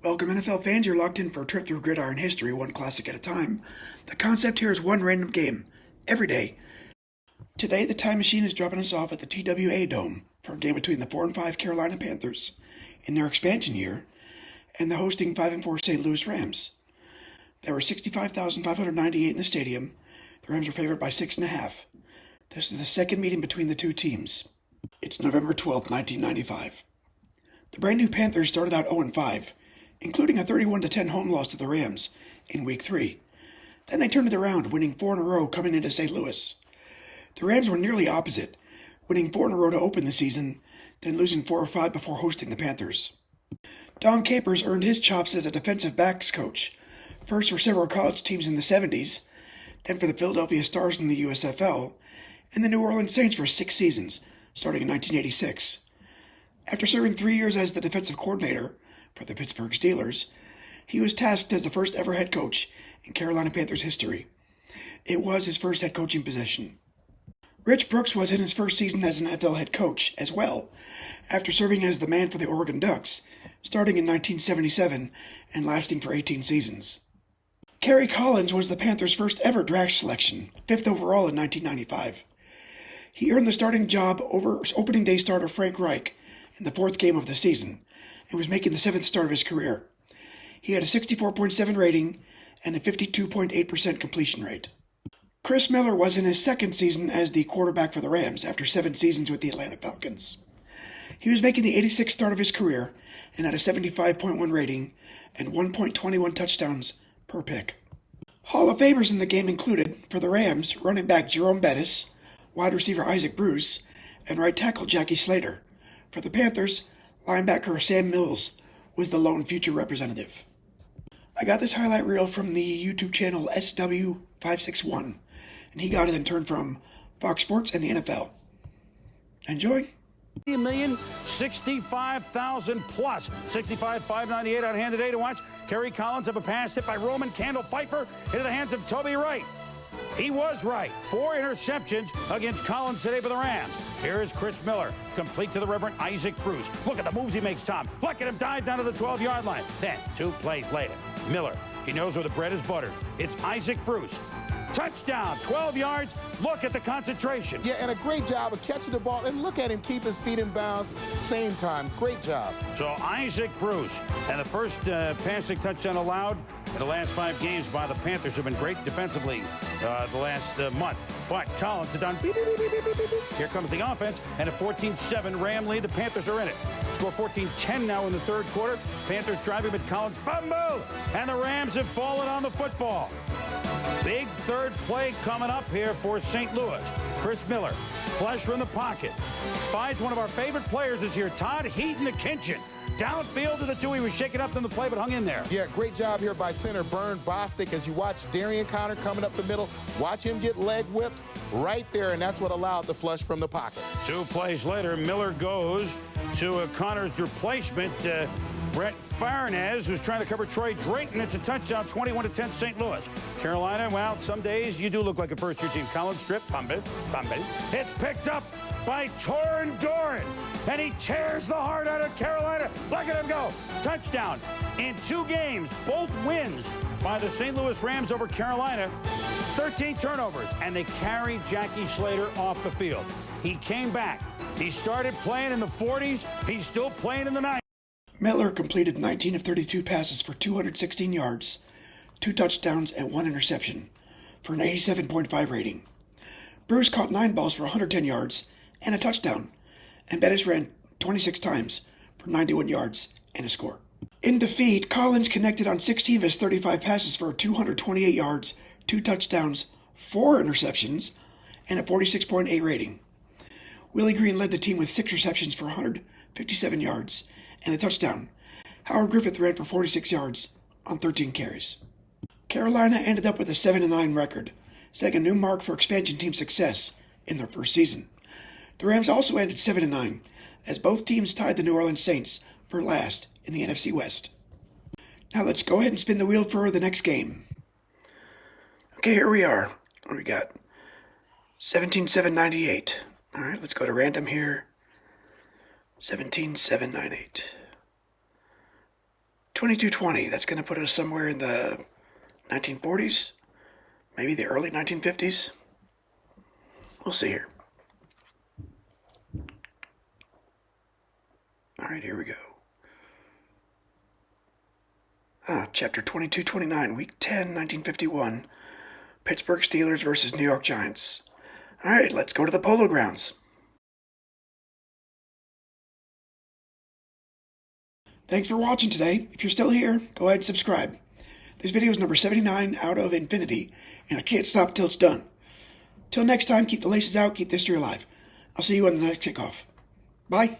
Welcome NFL fans, you're locked in for a trip through gridiron history, one classic at a time. The concept here is one random game, every day. Today the time machine is dropping us off at the TWA Dome for a game between the 4-5 Carolina Panthers in their expansion year and the hosting 5-4 St. Louis Rams. There were 65,598 in the stadium. The Rams were favored by 6.5. This is the second meeting between the two teams. It's November 12th, 1995. The brand new Panthers started out 0-5, including a 31-10 home loss to the Rams in Week 3. Then they turned it around, winning 4 in a row coming into St. Louis. The Rams were nearly opposite, winning 4 in a row to open the season, then losing 4 or 5 before hosting the Panthers. Dom Capers earned his chops as a defensive backs coach, first for several college teams in the 70s, then for the Philadelphia Stars in the USFL, and the New Orleans Saints for 6 seasons, starting in 1986. After serving 3 years as the defensive coordinator for the Pittsburgh Steelers, he was tasked as the first ever head coach in Carolina Panthers history. It was his first head coaching position. Rich Brooks was in his first season as an NFL head coach as well, after serving as the man for the Oregon Ducks, starting in 1977 and lasting for 18 seasons. Kerry Collins was the Panthers' first ever draft selection, 5th overall in 1995. He earned the starting job over opening day starter Frank Reich in the 4th game of the season, and was making the 7th start of his career. He had a 64.7 rating and a 52.8% completion rate. Chris Miller was in his second season as the quarterback for the Rams after 7 seasons with the Atlanta Falcons. He was making the 86th start of his career and had a 75.1 rating and 1.21 touchdowns per pick. Hall of Famers in the game included, for the Rams, running back Jerome Bettis, wide receiver Isaac Bruce, and right tackle Jackie Slater. For the Panthers, linebacker Sam Mills was the lone future representative. I got this highlight reel from the YouTube channel SW561, and he got it in turn from Fox Sports and the NFL. Enjoy. 1,065,000 plus. 65,598 on hand today to watch. Kerry Collins have a pass hit by Roman Candle Pfeiffer into the hands of Toby Wright. He was right. 4 interceptions against Collins today for the Rams. Here is Chris Miller, complete to the Reverend Isaac Bruce. Look at the moves he makes, Tom. Look at him dive down to the 12-yard line. Then, 2 plays later, Miller, he knows where the bread is buttered. It's Isaac Bruce. Touchdown, 12 yards. Look at the concentration. Yeah, and a great job of catching the ball. And look at him keep his feet in bounds. Same time. Great job. So Isaac Bruce, and the first passing touchdown allowed in the last 5 games by the Panthers, have been great defensively the last month. But Collins is done. Beep, beep, beep, beep, beep, beep, beep. Here comes the offense, and a 14-7 Ram lead. The Panthers are in it. Score 14-10 now in the 3rd quarter. Panthers driving, but Collins fumble, and the Rams have fallen on the football. Big 3rd play coming up here for St. Louis. Chris Miller, flush from the pocket, finds one of our favorite players this year, Todd Heaton, the Kinchin. Downfield to the 2. He was shaken up in the play, but hung in there. Yeah, great job here by center Bern Bostic. As you watch Darian Connor coming up the middle, watch him get leg whipped right there, and that's what allowed the flush from the pocket. 2 plays later, Miller goes to Connor's replacement, Brett Farnez, who's trying to cover Troy Drayton. It's a touchdown, 21-10 St. Louis. Carolina, well, some days you do look like a first-year team. Collins strip, Bumble. It's picked up by Torin Doran, and he tears the heart out of Carolina. Look at him go. Touchdown. In 2 games, both wins by the St. Louis Rams over Carolina. 13 turnovers, and they carried Jackie Slater off the field. He came back. He started playing in the 40s. He's still playing in the 90s. Miller completed 19 of 32 passes for 216 yards, 2 touchdowns, and 1 interception for an 87.5 rating. Bruce caught 9 balls for 110 yards and a touchdown, and Bettis ran 26 times for 91 yards and a score. In defeat, Collins connected on 16 of his 35 passes for 228 yards, 2 touchdowns, 4 interceptions, and a 46.8 rating. Willie Green led the team with 6 receptions for 157 yards and a touchdown. Howard Griffith ran for 46 yards on 13 carries. Carolina ended up with a 7-9 record, setting a new mark for expansion team success in their first season. The Rams also ended 7-9, as both teams tied the New Orleans Saints for last in the NFC West. Now let's go ahead and spin the wheel for the next game. Okay, here we are. What do we got? 17-7-98. All right, let's go to random here. 17-7-9-8. 2220, that's going to put us somewhere in the 1940s, maybe the early 1950s. We'll see here. All right, here we go. Chapter 2229, Week 10, 1951. Pittsburgh Steelers versus New York Giants. All right, let's go to the Polo Grounds. Thanks for watching today. If you're still here, go ahead and subscribe. This video is number 79 out of infinity, and I can't stop till it's done. Till next time, keep the laces out, keep the history alive. I'll see you on the next kickoff. Bye.